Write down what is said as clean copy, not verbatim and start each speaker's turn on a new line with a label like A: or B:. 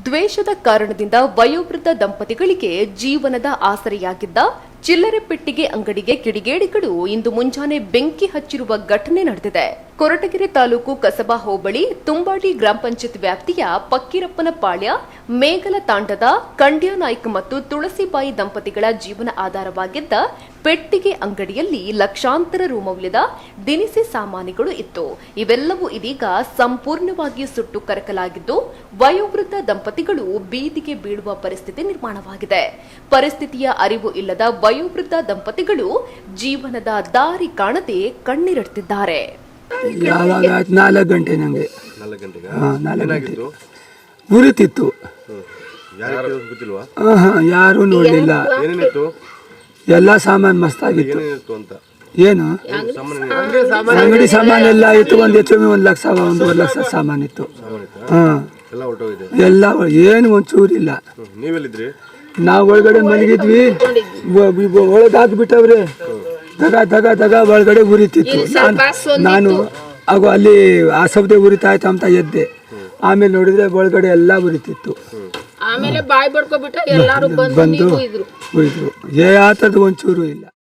A: ದ್ವೇಷದ ಕಾರಣದಿಂದ ವಯೋವೃದ್ಧ ದಂಪತಿಗಳಿಗೆ ಜೀವನದ ಆಸರೆಯಾಗಿದ್ದ ಚಿಲ್ಲರೆ ಪೆಟ್ಟಿಗೆ ಅಂಗಡಿಗೆ ಕಿಡಿಗೇಡಿಗಳು ಇಂದು ಮುಂಜಾನೆ ಬೆಂಕಿ ಹಚ್ಚಿರುವ ಘಟನೆ ನಡೆದಿದೆ. ಕೊರಟಗೆರೆ ತಾಲೂಕು ಕಸಬಾ ಹೋಬಳಿ ತುಂಬಾಡಿ ಗ್ರಾಮ ಪಂಚಾಯತ್ ವ್ಯಾಪ್ತಿಯ ಪಕ್ಕೀರಪ್ಪನ ಪಾಳ್ಯ ಮೇಗಲ ತಾಂಡದ ಕಂಡ್ಯಾನಾಯ್ಕ ಮತ್ತು ತುಳಸಿಬಾಯಿ ದಂಪತಿಗಳ ಜೀವನ ಆಧಾರವಾಗಿದ್ದ ಪೆಟ್ಟಿಗೆ ಅಂಗಡಿಯಲ್ಲಿ ಲಕ್ಷಾಂತರ ರು ಮೌಲ್ಯದ ದಿನಸಿ ಸಾಮಾನುಗಳು ಇತ್ತು. ಇವೆಲ್ಲವೂ ಇದೀಗ ಸಂಪೂರ್ಣವಾಗಿ ಸುಟ್ಟು ಕರಕಲಾಗಿದ್ದು ವಯೋವೃದ್ಧ ದಂಪತಿಗಳು ಬೀದಿಗೆ ಬೀಳುವ ಪರಿಸ್ಥಿತಿ ನಿರ್ಮಾಣವಾಗಿದೆ. ಪರಿಸ್ಥಿತಿಯ ಅರಿವು ಇಲ್ಲದ ವಯೋವೃದ್ಧ ದಂಪತಿಗಳು ಜೀವನದ ದಾರಿ ಕಾಣದೆ ಕಣ್ಣೀರಿಡುತ್ತಿದ್ದಾರೆ.
B: ಯಾವಾಗ 4 ಗಂಟೆ ನಂಗೆ 4 ಗಂಟೆ ಉರಿತಿತ್ತು. ಯಾರು ನೋಡ್ಲಿಲ್ಲ. ಎಲ್ಲ ಸಾಮಾನು ಮಸ್ತಾಗಿತ್ತು. ಏನು ಅಂಗಡಿ ಸಾಮಾನೆಲ್ಲ ಇತ್ತು. ಒಂದು ಹೆಚ್ಚು 1 ಲಕ್ಷ 1.5 ಲಕ್ಷ ಸಾಮಾನಿತ್ತು. ಎಲ್ಲ ಏನು ಒಂಚೂರಿಲ್ಲ. ನಾವು ಒಳಗಡೆ ಮಲಗಿದ್ವಿ. ಒಳಗಾಗ್ಬಿಟ್ಟವ್ರೆ. ದಗ ಒಳಗಡೆ ಉರಿತಿತ್ತು. ನಾನು ಆಗ ಅಲ್ಲಿ ಆ ಶಬ್ದ ಉರಿತಾ ಇತ್ತು ಅಂತ ಎದ್ದೆ. ಆಮೇಲೆ ನೋಡಿದ್ರೆ ಒಳಗಡೆ ಎಲ್ಲ ಉರಿತಿತ್ತು.
C: ಆಮೇಲೆ ಬಾಯಿ ಬಡ್ಕೊಬಿಟ್ಟು ಎಲ್ಲರೂ ಬಂದು
B: ಹೋಯ್ತು. ಆ ಥರದ್ದು ಒಂಚೂರು ಇಲ್ಲ.